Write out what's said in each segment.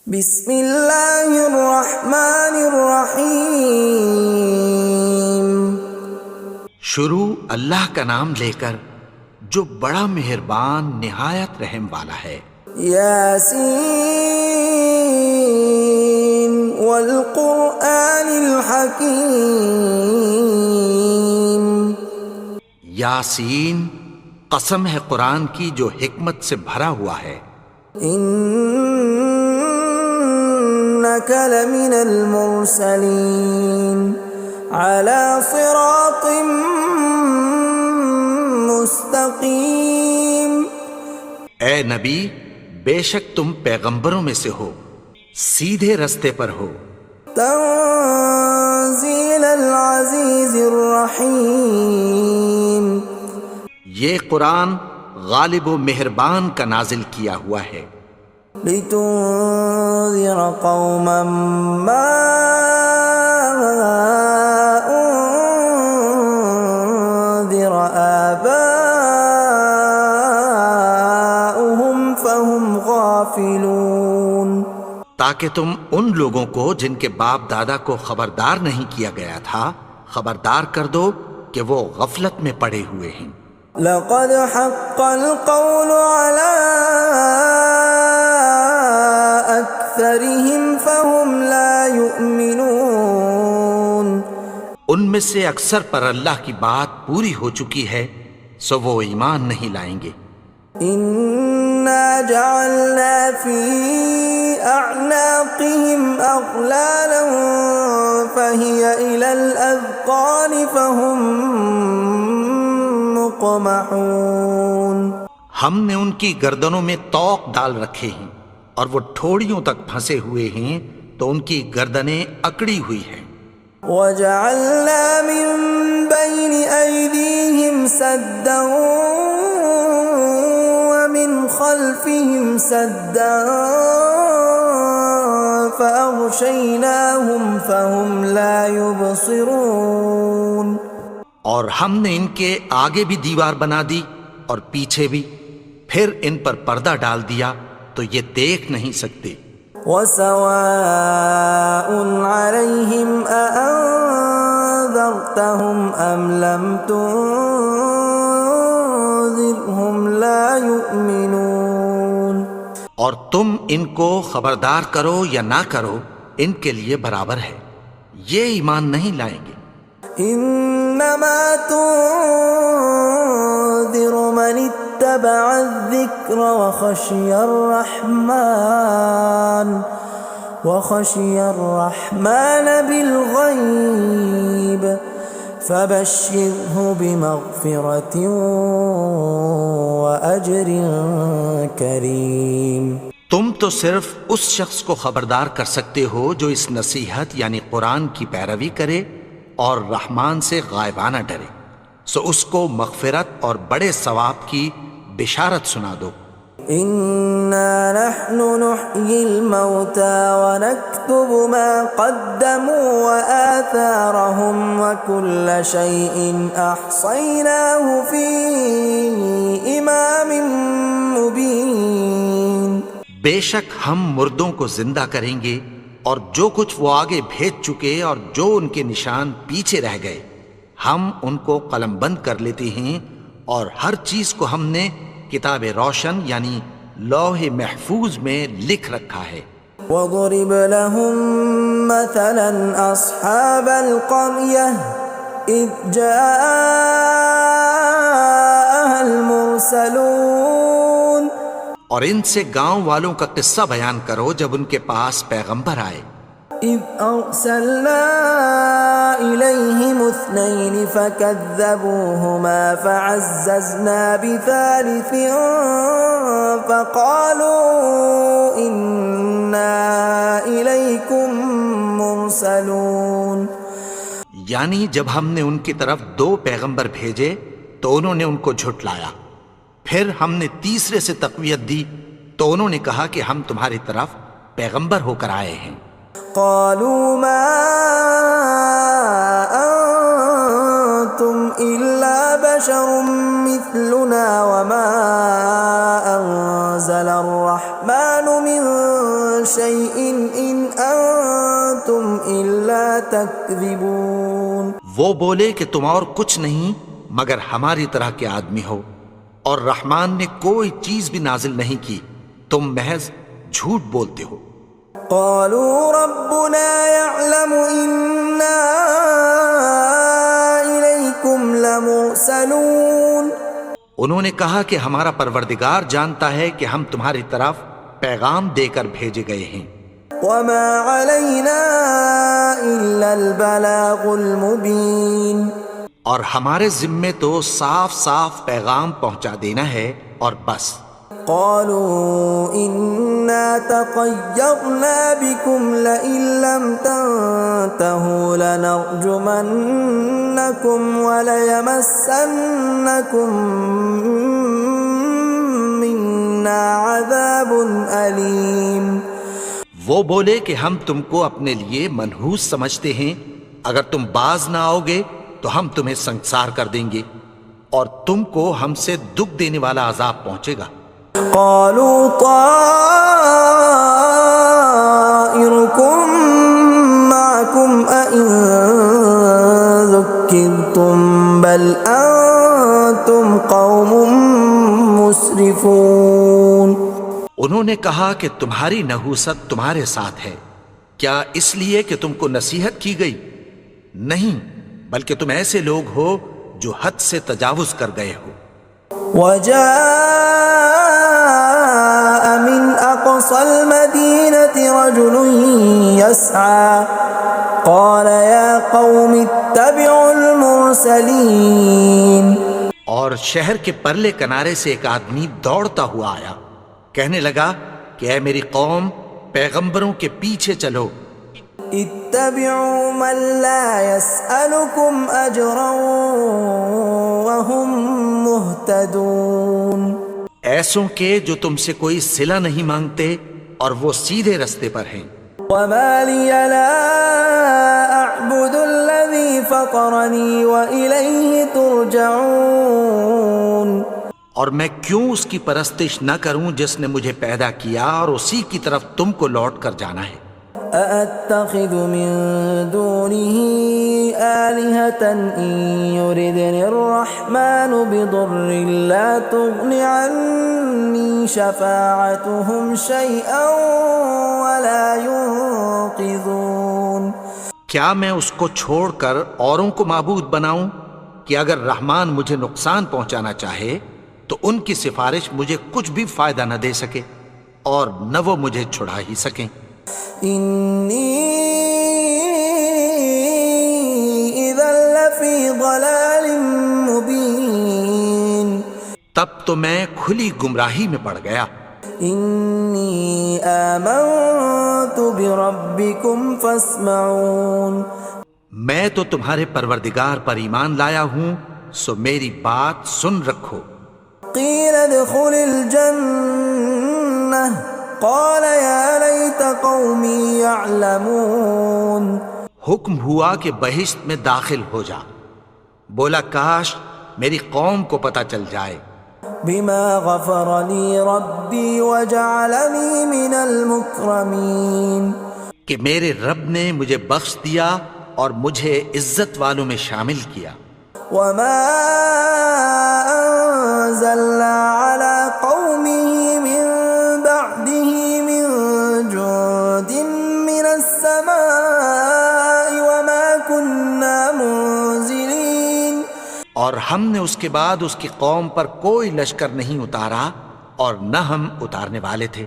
بسم اللہ الرحمن الرحیم۔ شروع اللہ کا نام لے کر جو بڑا مہربان نہایت رحم والا ہے۔ یاسین والقرآن الحکیم۔ یاسین، قسم ہے قرآن کی جو حکمت سے بھرا ہوا ہے۔ انک لمن المرسلین علی صراط مستقیم۔ اے نبی، بے شک تم پیغمبروں میں سے ہو، سیدھے رستے پر ہو۔ تنزیل العزیز الرحیم۔ یہ قرآن غالب و مہربان کا نازل کیا ہوا ہے۔ لتنذر قوما ما انذر آباؤهم فهم غافلون۔ تاکہ تم ان لوگوں کو جن کے باپ دادا کو خبردار نہیں کیا گیا تھا خبردار کر دو کہ وہ غفلت میں پڑے ہوئے ہیں۔ لقد حق القول على أكثرهم فهم لا يؤمنون۔ ان میں سے اکثر پر اللہ کی بات پوری ہو چکی ہے سو وہ ایمان نہیں لائیں گے۔ إنا جعلنا في أعناقهم أغلالا فهي إلى الأذقان فهم مقمحون۔ ہم نے ان کی گردنوں میں طوق ڈال رکھے ہیں اور وہ ٹھوڑیوں تک پھنسے ہوئے ہیں تو ان کی گردنیں اکڑی ہوئی ہیں۔ وَجَعَلْنَا مِن بَيْنِ أَيْدِيهِمْ سَدًّا وَمِنْ خَلْفِهِمْ سَدًّا فَأَغْشَيْنَاهُمْ فَهُمْ لَا يُبْصِرُونَ۔ اور ہم نے ان کے آگے بھی دیوار بنا دی اور پیچھے بھی، پھر ان پر پردہ ڈال دیا تو یہ دیکھ نہیں سکتے۔ وَسَوَاءٌ عَلَيْهِمْ أَأَنذَرْتَهُمْ أَمْ لَمْ تُنذِرْهُمْ لَا يُؤْمِنُونَ۔ اور تم ان کو خبردار کرو یا نہ کرو ان کے لیے برابر ہے، یہ ایمان نہیں لائیں گے۔ انما تنذر من اتبع الذکر وخشی الرحمن بالغیب فبشرہ بمغفرۃ واجر کریم۔ تم تو صرف اس شخص کو خبردار کر سکتے ہو جو اس نصیحت یعنی قرآن کی پیروی کرے اور رحمان سے غائبانہ ڈرے، سو اس کو مغفرت اور بڑے ثواب کی بشارت سنا دو۔ اِنَّا نَحْنُ نُحْيِي الْمَوْتَى وَنَكْتُبُ مَا قَدَّمُوا وَآثَارَهُمْ وَكُلَّ شَيْءٍ أَحْصَيْنَاهُ فِي إِمَامٍ مُبِينٍ۔ بے شک ہم مردوں کو زندہ کریں گے اور جو کچھ وہ آگے بھیج چکے اور جو ان کے نشان پیچھے رہ گئے ہم ان کو قلم بند کر لیتے ہیں، اور ہر چیز کو ہم نے کتاب روشن یعنی لوح محفوظ میں لکھ رکھا ہے۔ وَضُرِبَ لَهُم مَّثَلًا أَصْحَابَ الْقَرْيَةِ إِذْ جَاءَهَا الْمُرْسَلُونَ۔ اور ان سے گاؤں والوں کا قصہ بیان کرو جب ان کے پاس پیغمبر آئے۔ إِذْ أَرْسَلْنَا إِلَيْهِمُ اثْنَيْنِ فَكَذَّبُوهُمَا فَعَزَّزْنَا بِثَالِثٍ فَقَالُوا إِنَّا إِلَيْكُمْ مُرْسَلُونَ۔ یعنی جب ہم نے ان کی طرف 2 پیغمبر بھیجے تو انہوں نے ان کو جھٹلایا، پھر ہم نے تیسرے سے تقویت دی تو انہوں نے کہا کہ ہم تمہاری طرف پیغمبر ہو کر آئے ہیں۔ قالوا ما انتم الا بشر مثلنا وما انزل الرحمن من شيء إن أنتم إلا تكذبون. وہ بولے کہ تم اور کچھ نہیں مگر ہماری طرح کے آدمی ہو، اور رحمان نے کوئی چیز بھی نازل نہیں کی، تم محض جھوٹ بولتے ہو. قالوا ربنا يعلم إنا إليكم لمرسلون. انہوں نے کہا کہ ہمارا پروردگار جانتا ہے کہ ہم تمہاری طرف پیغام دے کر بھیجے گئے ہیں. وما علينا إلا البلاغ المبين. اور ہمارے ذمے تو صاف صاف پیغام پہنچا دینا ہے اور بس. قالوا إنا تطيرنا بكم لئن لم تنتهوا لنرجمنكم وليمسنكم منا عذاب أليم. وہ بولے کہ ہم تم کو اپنے لیے منحوس سمجھتے ہیں، اگر تم باز نہ آؤ گے تو ہم تمہیں سنسار کر دیں گے اور تم کو ہم سے دکھ دینے والا عذاب پہنچے گا. قالوا طائركم معكم أئن ذكرتم بل أنتم قوم مسرفون. انہوں نے کہا کہ تمہاری نحوست تمہارے ساتھ ہے، کیا اس لیے کہ تم کو نصیحت کی گئی؟ نہیں، بلکہ تم ایسے لوگ ہو جو حد سے تجاوز کر گئے ہو. وجاء من أقصى المدينة رجل يسعى قال يا قوم اتبعوا المرسلين. اور شہر کے پرلے کنارے سے ایک آدمی دوڑتا ہوا آیا، کہنے لگا کہ اے میری قوم، پیغمبروں کے پیچھے چلو. اتبعوا من لا يسألكم أجرا وهم مهتدون. ایسوں کے جو تم سے کوئی صلہ نہیں مانگتے اور وہ سیدھے رستے پر ہیں. وما لي لا أعبد الذي فطرني وإليه ترجعون. اور میں کیوں اس کی پرستش نہ کروں جس نے مجھے پیدا کیا اور اسی کی طرف تم کو لوٹ کر جانا ہے. أأتخذ من دونه آلهة إن يردني الرحمن بضر لا تغن عني شفاعتهم شيئا ولا ينقذون. کیا میں اس کو چھوڑ کر اوروں کو معبود بناؤں کہ اگر رحمان مجھے نقصان پہنچانا چاہے تو ان کی سفارش مجھے کچھ بھی فائدہ نہ دے سکے اور نہ وہ مجھے چھڑا ہی سکیں. إني إذا لفي ضلال مبين. تب تو میں کھلی گمراہی میں پڑ گیا. إني آمنت بربكم فاسمعون. میں تو تمہارے پروردگار پر ایمان لایا ہوں، سو میری بات سن رکھو. قيل ادخل الجنة قال يا ليت قومي يعلمون. حکم ہوا کہ بہشت میں داخل ہو جا. بولا کاش میری قوم کو پتہ چل جائے. بما غفر لي ربي وجعلني من المكرمين. کہ میرے رب نے مجھے بخش دیا اور مجھے عزت والوں میں شامل کیا. وما أنزلنا على قومه من بعده من جند من السماء وما كنا منزلين. اور ہم نے اس کے بعد اس کی قوم پر کوئی لشکر نہیں اتارا اور نہ ہم اتارنے والے تھے.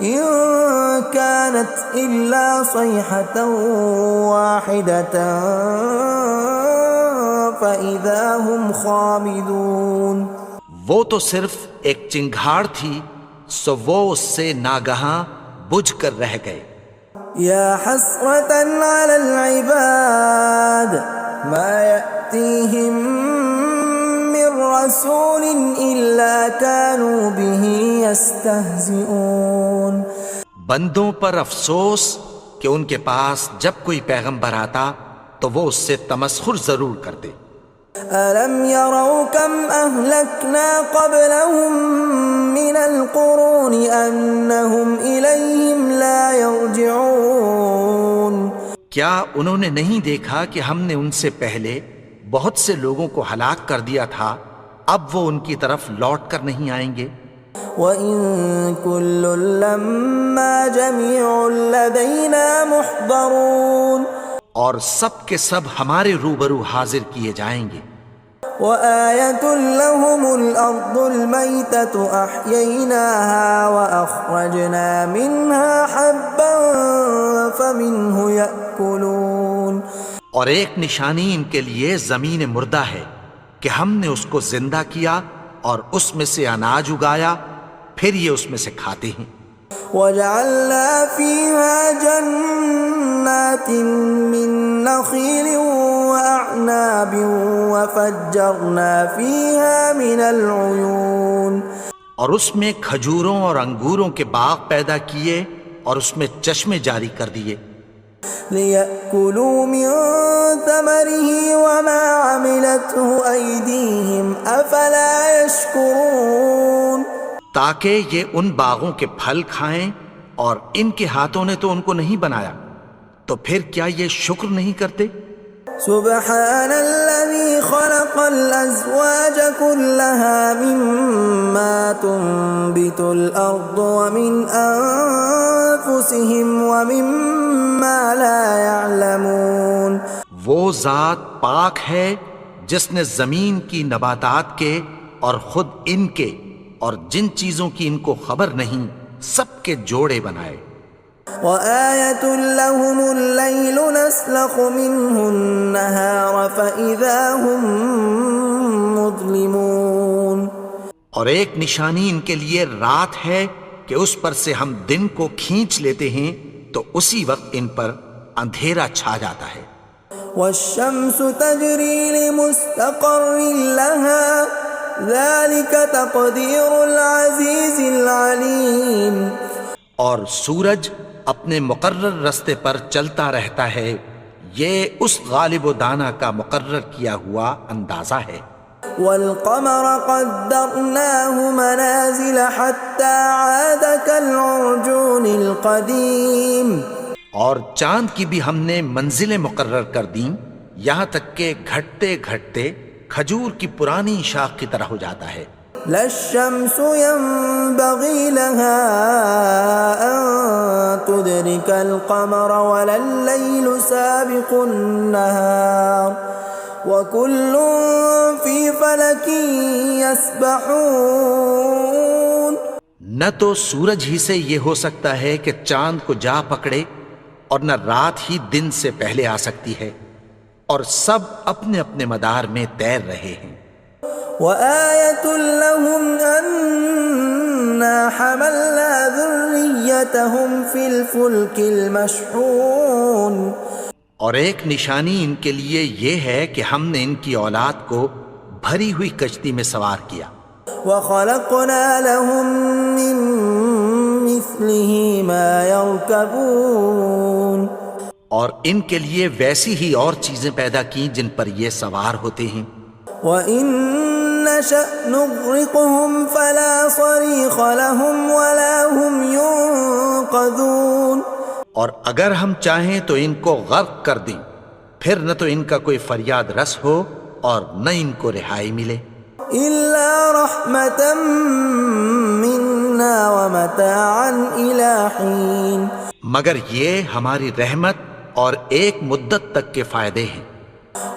إن كانت إلا صيحة واحدة فإذا هم خامدون. وہ تو صرف ایک چنگھاڑ تھی، سو وہ اس سے ناگہاں بجھ کر رہ گئے. يا حسرة على العباد ما يأتيهم من رسول إلا كانوا به يستهزئون. بندوں پر افسوس کہ ان کے پاس جب کوئی پیغمبر آتا تو وہ اس سے تمسخر ضرور کرتے. أَلَمْ يَرَوْا كَمْ أَهْلَكْنَا قَبْلَهُمْ مِنَ الْقُرُونِ أَنَّهُمْ إِلَيْهِمْ لَا يَرْجِعُونَ کیا انہوں نے نہیں دیکھا کہ ہم نے ان سے پہلے بہت سے لوگوں کو ہلاک کر دیا تھا، اب وہ ان کی طرف لوٹ کر نہیں آئیں گے؟ وَإِن كُلٌّ لَّمَّا جَمِيعٌ لَّدَيْنَا مُحْضَرُونَ اور سب کے سب ہمارے روبرو حاضر کیے جائیں گے۔ وَآيَةٌ لَّهُمُ الْأَرْضُ الْمَيْتَةُ أَحْيَيْنَاهَا وَأَخْرَجْنَا مِنْهَا حَبًّا فَمِنْهُ يَأْكُلُونَ اور ایک نشانی ان کے لیے زمین مردہ ہے کہ ہم نے اس کو زندہ کیا اور اس میں سے اناج اگایا، پھر یہ اس میں سے کھاتے ہیں۔ وَجَعَلْنَا فِيهَا جَنَّاتٍ مِّن نَّخِيلٍ وَأَعْنَابٍ وَفَجَّرْنَا فِيهَا مِنَ الْعُيُونِ اور اس میں کھجوروں اور انگوروں کے باغ پیدا کیے اور اس میں چشمے جاری کر دیے، لِيَأْكُلُوا مِن ثَمَرِهِ وَمَا عَمِلَتْهُ أَيْدِيهِمْ أَفَلَا يَشْكُرُونَ تاکہ یہ ان باغوں کے پھل کھائیں، اور ان کے ہاتھوں نے تو ان کو نہیں بنایا، تو پھر کیا یہ شکر نہیں کرتے؟ سبحان الذي خلق الأزواج كلها مما تنبت الأرض ومن أنفسهم ومما لا يعلمون وہ ذات پاک ہے جس نے زمین کی نباتات کے اور خود ان کے اور جن چیزوں کی ان کو خبر نہیں سب کے جوڑے بنائے۔ وَآيَةٌ لَّهُمُ اللَّيْلُ نَسْلَخُ مِنْهُ النَّهَارَ فَإِذَا هُمْ مُظْلِمُونَ اور ایک نشانی ان کے لیے رات ہے کہ اس پر سے ہم دن کو کھینچ لیتے ہیں تو اسی وقت ان پر اندھیرا چھا جاتا ہے۔ وَالشَّمْسُ تَجْرِي لِمُسْتَقَرٍّ لَّهَا ذَلِكَ تَقْدِيرُ الْعَزِيزِ الْعَلِيمِ اور سورج اپنے مقرر رستے پر چلتا رہتا ہے، یہ اس غالب و دانا کا مقرر کیا ہوا اندازہ ہے۔ وَالْقَمَرَ قَدَّرْنَاهُ مَنَازِلَ حَتَّى عَادَ كَالْعُرْجُونِ الْقَدِيمِ اور چاند کی بھی ہم نے منزلیں مقرر کر دیں، یہاں تک کہ گھٹتے گھٹتے کھجور کی پرانی شاخ کی طرح ہو جاتا ہے۔ لا الشمس ينبغي لها أن تدرك القمر ولا الليل سابق النهار وكل في فلك يسبحون نہ تو سورج ہی سے یہ ہو سکتا ہے کہ چاند کو جا پکڑے، اور نہ رات ہی دن سے پہلے آ سکتی ہے، اور سب اپنے اپنے مدار میں تیر رہے ہیں۔ وَآيَةٌ لَّهُمْ أَنَّا حَمَلْنَا ذُرِّيَّتَهُمْ فِي الْفُلْكِ الْمَشْحُونِ اور ایک نشانی ان کے لیے یہ ہے کہ ہم نے ان کی اولاد کو بھری ہوئی کشتی میں سوار کیا۔ وَخَلَقْنَا لَهُم مِّن مِّثْلِهِ مَا يَرْكَبُونَ اور ان کے لیے ویسی ہی اور چیزیں پیدا کی جن پر یہ سوار ہوتے ہیں۔ وَإِن نَّشَأْ نُغْرِقْهُمْ فَلَا صَرِيخَ لَهُمْ وَلَا هُمْ يُنقَذُونَ اور اگر ہم چاہیں تو ان کو غرق کر دیں، پھر نہ تو ان کا کوئی فریاد رس ہو اور نہ ان کو رہائی ملے۔ إِلَّا رَحْمَةً مِّنَّا وَمَتَاعًا إِلَىٰ حِينٍ مگر یہ ہماری رحمت اور ایک مدت تک کے فائدے ہیں۔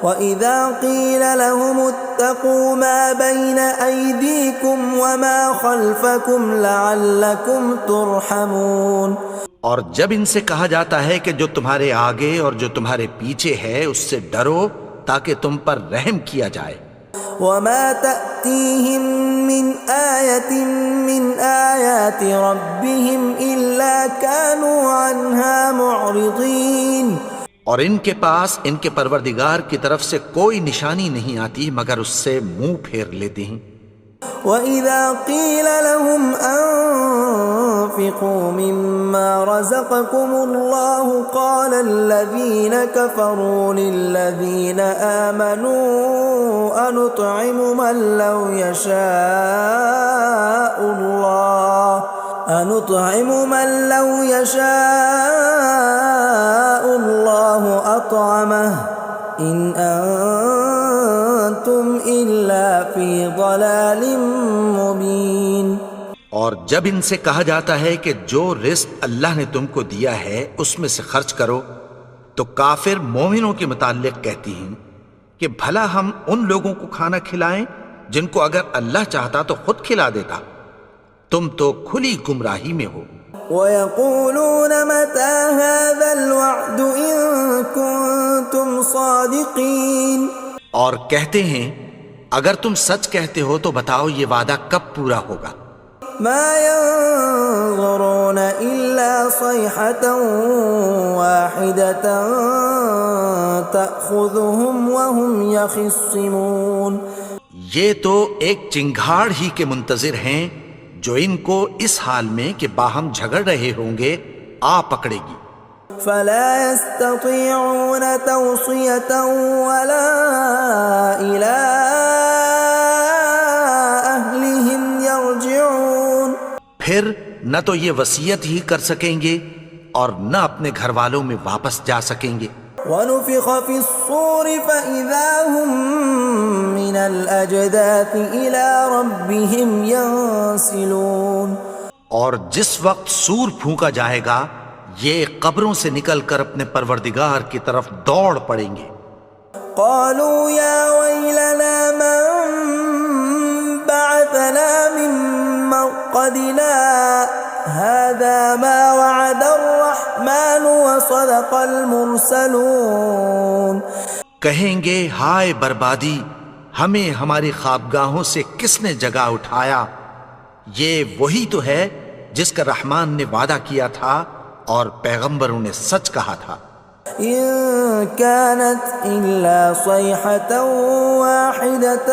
وَإِذَا قِيلَ لَهُمُ اتَّقُوا مَا بَيْنَ أَيْدِيكُمْ وَمَا خَلْفَكُمْ لَعَلَّكُمْ تُرْحَمُونَ اور جب ان سے کہا جاتا ہے کہ جو تمہارے آگے اور جو تمہارے پیچھے ہے اس سے ڈرو تاکہ تم پر رحم کیا جائے۔ وَمَا تَأْتِيهِم مِّنْ آيَةٍ مِّنْ آيَاتِ رَبِّهِمْ إِلَّا كَانُوا عَنْهَا مُعْرِضِينَ اور ان کے پاس ان کے پروردگار کی طرف سے کوئی نشانی نہیں آتی مگر اس سے منہ پھیر لیتے ہیں۔ وَإِذَا قِيلَ لَهُمْ أَنفِقُوا مِمَّا رَزَقَكُمُ اللَّهُ قَالَ الَّذِينَ كَفَرُوا لِلَّذِينَ آمَنُوا أَنُطْعِمُ مَن لَّوْ يَشَاءُ اللَّهُ أَطْعَمَهُ إِنْ أَنْتُمْ إِلَّا فِي ضَلَالٍ مُبِينٍ۔ اور جب ان سے کہا جاتا ہے کہ جو رزق اللہ نے تم کو دیا ہے اس میں سے خرچ کرو، تو کافر مومنوں کے متعلق کہتی ہیں کہ بھلا ہم ان لوگوں کو کھانا کھلائیں جن کو اگر اللہ چاہتا تو خود کھلا دیتا، تم تو کھلی گمراہی میں ہو۔ وَيَقُولُونَ مَتَى هَذَا الْوَعْدُ إِن كُنتُمْ صَادِقِينَ، اور کہتے ہیں اگر تم سچ کہتے ہو تو بتاؤ یہ وعدہ کب پورا ہوگا۔ مَا يَنظُرُونَ إِلَّا صَيْحَةً وَاحِدَةً تَأْخُذُهُمْ وَهُمْ يَخِصِّمُونَ، یہ تو ایک چنگھاڑ ہی کے منتظر ہیں جو ان کو اس حال میں کہ باہم جھگڑ رہے ہوں گے آ پکڑے گی۔ فَلَا يَسْتَطِيعُونَ تَوْصِيَةً وَلَا إِلَىٰ أَهْلِهِمْ يَرْجِعُونَ، پھر نہ تو یہ وصیت ہی کر سکیں گے اور نہ اپنے گھر والوں میں واپس جا سکیں گے۔ وَنُفِخَ فِي الصُّورِ فَإِذَا هُم مِّنَ الْأَجْدَاثِ إِلَىٰ رَبِّهِمْ يَنسِلُونَ، اور جس وقت سور پھونکا جائے گا یہ قبروں سے نکل کر اپنے پروردگار کی طرف دوڑ پڑیں گے۔ قَالُوا يَا وَيْلَنَا مَن بَعَثَنَا مِن مَّرْقَدِنَا هَٰذَا مَا وَعَدَ الرَّحْمَٰنُ وَصَدَقَ الْمُرْسَلُونَ، کہیں گے ہائے بربادی، ہمیں ہماری خوابگاہوں سے کس نے جگا اٹھایا، یہ وہی تو ہے جس کا رحمان نے وعدہ کیا تھا اور پیغمبروں نے سچ کہا تھا۔ إِن كَانَتْ إِلَّا صَيْحَةً وَاحِدَةً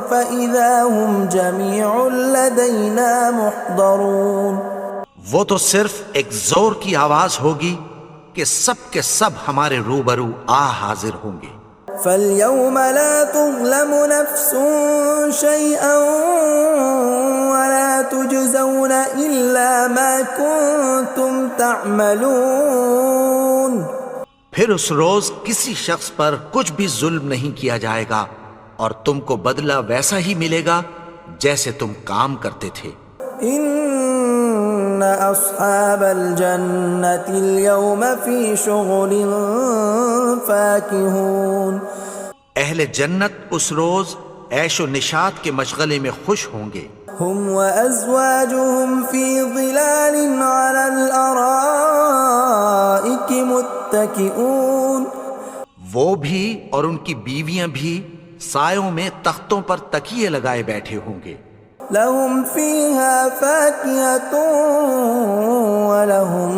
فَإِذَا هُمْ جَمِيعٌ لَدَيْنَا مُحْضَرُونَ، وہ تو صرف ایک زور کی آواز ہوگی کہ سب کے سب ہمارے روبرو آ حاضر ہوں گے۔ فَالْيَوْمَ لَا تُظْلَمُ نَفْسٌ شَيْئًا وَلَا تُجْزَوْنَ إِلَّا مَا كُنتُمْ تَعْمَلُونَ، پھر اس روز کسی شخص پر کچھ بھی ظلم نہیں کیا جائے گا اور تم کو بدلہ ویسا ہی ملے گا جیسے تم کام کرتے تھے۔ إِنَّ أَصْحَابَ الْجَنَّةِ الْيَوْمَ فِي شُغُلٍ فَاكِهُونَ، اہل جنت اس روز عیش و نشاط کے مشغلے میں خوش ہوں گے۔ هُمْ وَأَزْوَاجُهُمْ فِي ظِلَالٍ عَلَى الْأَرَائِكِ مُتَّكِئُونَ، وہ بھی اور ان کی بیویاں بھی سایوں میں تختوں پر تکیے لگائے بیٹھے ہوں گے۔ لَهُمْ فِيهَا فَاكِهَةٌ وَلَهُمْ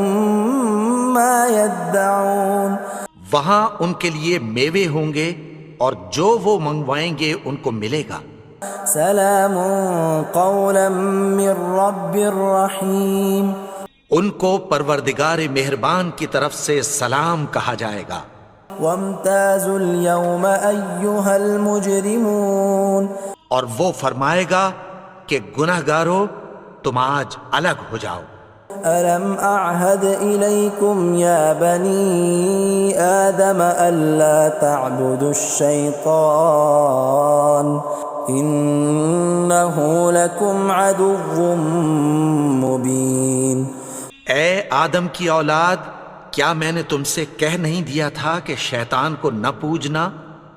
مَا يَدَّعُونَ، وہاں ان کے لیے میوے ہوں گے اور جو وہ منگوائیں گے ان کو ملے گا۔ سلام قولا من رب رحیم، ان کو پروردگار مہربان کی طرف سے سلام کہا جائے گا۔ وامتازوا اليوم ایھا المجرمون، اور وہ فرمائے گا کہ گنہگارو تم آج الگ ہو جاؤ۔ ألم أعهد إليكم يا بني آدم ألا تعبدوا الشيطان إنه لكم عدو مبين۔ اے آدم کی اولاد، کیا میں نے تم سے کہہ نہیں دیا تھا کہ شیطان کو نہ پوجنا،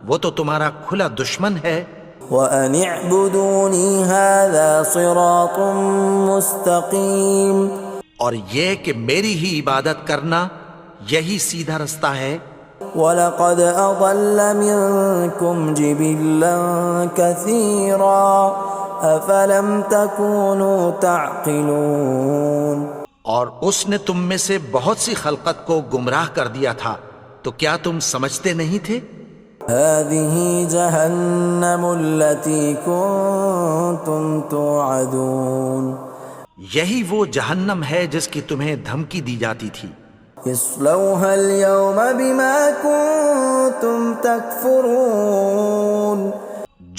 وہ تو تمہارا کھلا دشمن ہے۔ وَأَنِ اعْبُدُونِي هَذَا صِرَاطٌ مُسْتَقِيمٌ، اور یہ کہ میری ہی عبادت کرنا یہی سیدھا رستہ ہے۔ وَلَقَدْ أَضَلَّ مِنكُمْ جِبِلًّا كَثِيرًا أَفَلَمْ تَكُونُوا تَعْقِلُونَ، اور اس نے تم میں سے بہت سی خلقت کو گمراہ کر دیا تھا، تو کیا تم سمجھتے نہیں تھے؟ هذه جهنم التي كنتم توعدون یہی وہ جہنم ہے جس کی تمہیں دھمکی دی جاتی تھی. اصلوها اليوم بما كنتم تكفرون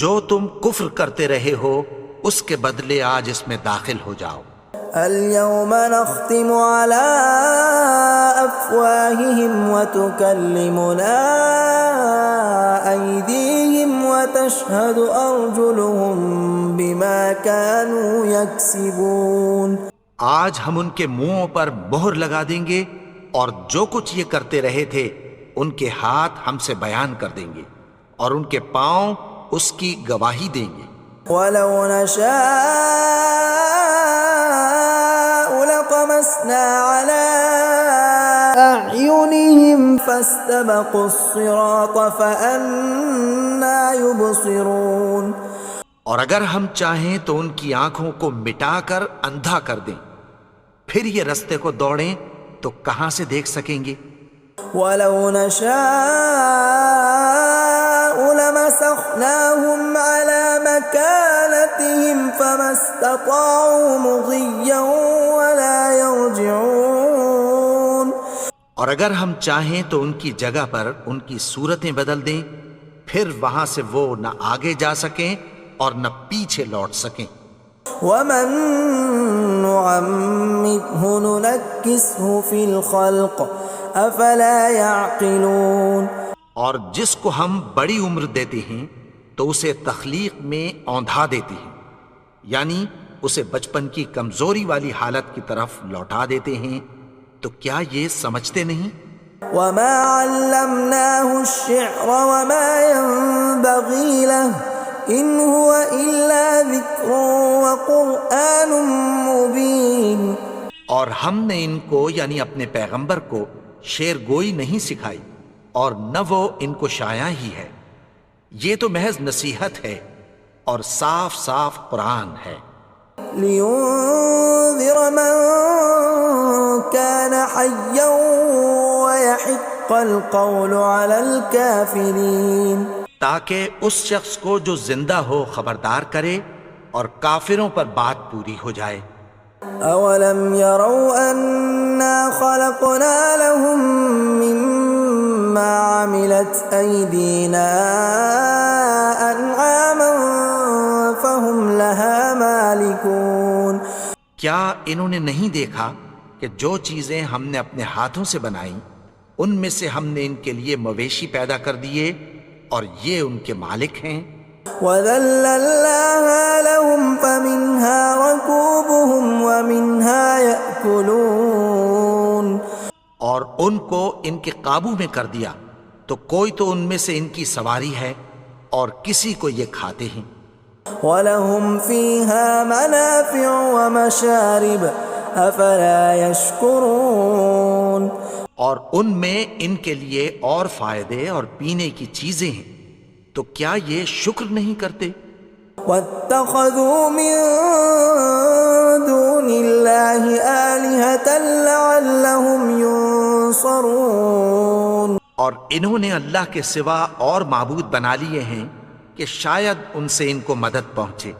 جو تم کفر کرتے رہے ہو اس کے بدلے آج اس میں داخل ہو جاؤ. اليوم نختم على أفواههم وتكلمنا أيديهم وتشهد أرجلهم بما كانوا يكسبون. آج ہم ان کے منہوں پر مہر لگا دیں گے اور جو کچھ یہ کرتے رہے تھے ان کے ہاتھ ہم سے بیان کر دیں گے اور ان کے پاؤں اس کی گواہی دیں گے. ولو نشاء لطمسنا على أعينهم فاستبقوا الصراط فأنى يبصرون. اور اگر ہم چاہیں تو ان کی آنکھوں کو مٹا کر اندھا کر دیں، پھر یہ رستے کو دوڑیں تو کہاں سے دیکھ سکیں گے. ولو نشاء لمسخناهم على مكانتهم فما استطاعوا مضيا ولا يرجعون. اور اگر ہم چاہیں تو ان کی جگہ پر ان کی صورتیں بدل دیں، پھر وہاں سے وہ نہ آگے جا سکیں اور نہ پیچھے لوٹ سکیں. ومن نعمره ننكسه في الخلق افلا يعقلون. اور جس کو ہم بڑی عمر دیتے ہیں تو اسے تخلیق میں اوندھا دیتے ہیں، یعنی اسے بچپن کی کمزوری والی حالت کی طرف لوٹا دیتے ہیں. تو کیا یہ سمجھتے نہیں؟ وما علمناه الشعر وما ينبغي له ان هو الا ذکر وقرآن مبین. اور ہم نے ان کو یعنی اپنے پیغمبر کو شعر گوئی نہیں سکھائی اور نہ وہ ان کو شایع ہی ہے، یہ تو محض نصیحت ہے اور صاف صاف قرآن ہے. لينذر من كان حيا ويحق القول على الكافرين. تاکہ اس شخص کو جو زندہ ہو خبردار کرے اور کافروں پر بات پوری ہو جائے. اولم يروا انا خلقنا لهم مما عملت ايدينا انعاما فهم لها مالكون. کیا انہوں نے نہیں دیکھا کہ جو چیزیں ہم نے اپنے ہاتھوں سے بنائیں ان میں سے ہم نے ان کے لیے مویشی پیدا کر دیے اور یہ ان کے مالک ہیں. وَذَلَّلْنَاهَا لَهُمْ فَمِنْهَا رَكُوبُهُمْ وَمِنْهَا يَأْكُلُونَ. اور ان کو ان کے قابو میں کر دیا تو کوئی تو ان میں سے ان کی سواری ہے اور کسی کو یہ کھاتے ہیں. وَلَهُمْ فِيهَا مَنَافِعُ وَمَشَارِبُ أَفَلَا يَشْكُرُونَ. اور ان میں ان کے لیے اور فائدے اور پینے کی چیزیں ہیں، تو کیا یہ شکر نہیں کرتے؟ وَاتَّخَذُوا مِن دُونِ اللَّهِ آلِهَةً لَعَلَّهُمْ يُنصَرُونَ. اور انہوں نے اللہ کے سوا اور معبود بنا لیے ہیں کہ شاید ان سے ان کو مدد پہنچے.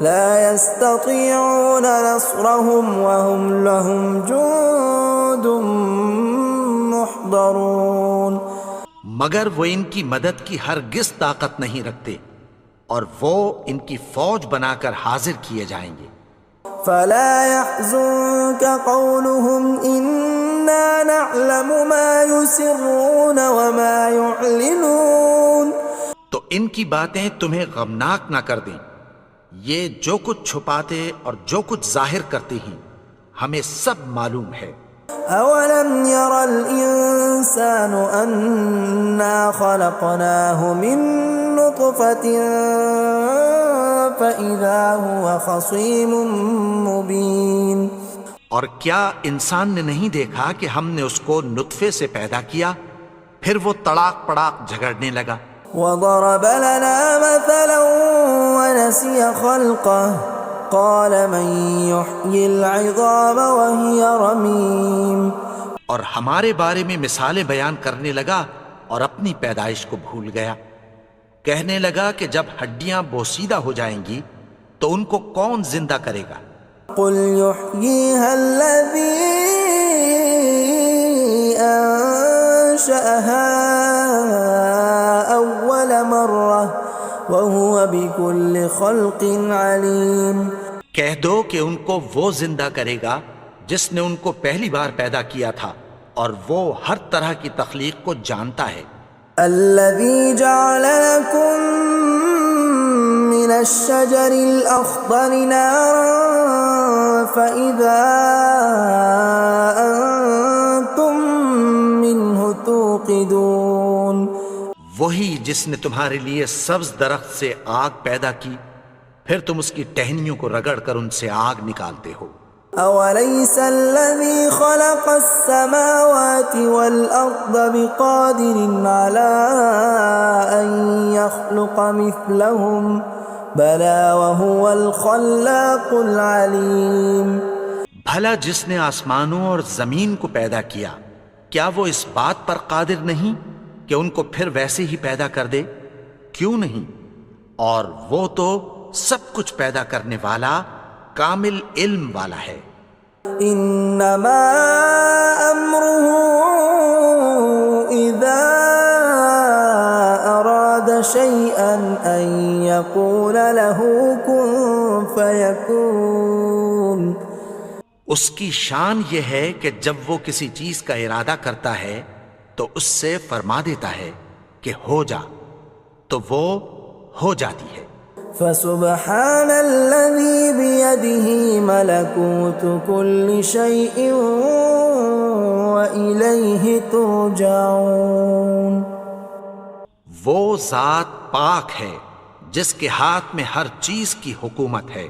لا يستطيعون نصرهم وهم لهم جند محضرون. مگر وہ ان کی مدد کی ہرگز طاقت نہیں رکھتے اور وہ ان کی فوج بنا کر حاضر کیے جائیں گے. فلا يحزنك قولهم إنا نعلم ما يسرون وما يعلنون. تو ان کی باتیں تمہیں غمناک نہ کر دیں، یہ جو کچھ چھپاتے اور جو کچھ ظاہر کرتے ہیں ہمیں سب معلوم ہے. أولم ير الإنسان أنا خلقناه من نطفة فإذا هو خصيم مبين. اور کیا انسان نے نہیں دیکھا کہ ہم نے اس کو نطفے سے پیدا کیا پھر وہ تڑاک پڑاک جھگڑنے لگا. وضرب لنا مثلا ونسي خلقه قال من يحيي العظام وهي رميم. اور ہمارے بارے میں مثالیں بیان کرنے لگا اور اپنی پیدائش کو بھول گیا. کہنے لگا کہ جب ہڈیاں بوسیدہ ہو جائیں گی تو ان کو کون زندہ کرے گا؟ قل يحييها الذي أنشأها أول مرة وهو بكل خلق عليم۔ کہہ دو کہ ان کو وہ زندہ کرے گا جس نے ان کو پہلی بار پیدا کیا تھا اور وہ ہر طرح کی تخلیق کو جانتا ہے۔ الذي جعل لكم من الشجر الأخضر نارا فإذا أنتم منه توقدون۔ وہی جس نے تمہارے لیے سبز درخت سے آگ پیدا کی، پھر تم اس کی ٹہنیوں کو رگڑ کر ان سے آگ نکالتے ہو۔ أوليس الذي خلق السماوات والأرض بقادر على أن يخلق مثلهم بلى وهو الخلاق العليم۔ بھلا جس نے آسمانوں اور زمین کو پیدا کیا، کیا وہ اس بات پر قادر نہیں کہ ان کو پھر ویسے ہی پیدا کر دے؟ کیوں نہیں؟ اور وہ تو سب کچھ پیدا کرنے والا، کامل علم والا ہے۔ انما امره اذا اراد شيئا ان يقول له كن فيكون۔ اس کی شان یہ ہے کہ جب وہ کسی چیز کا ارادہ کرتا ہے تو اس سے فرما دیتا ہے کہ ہو جا، تو وہ ہو جاتی ہے۔ فسبحان الذي بيده ملكوت كل شيء وإليه ترجعون۔ وہ ذات پاک ہے جس کے ہاتھ میں ہر چیز کی حکومت ہے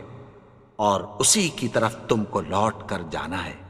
اور اسی کی طرف تم کو لوٹ کر جانا ہے۔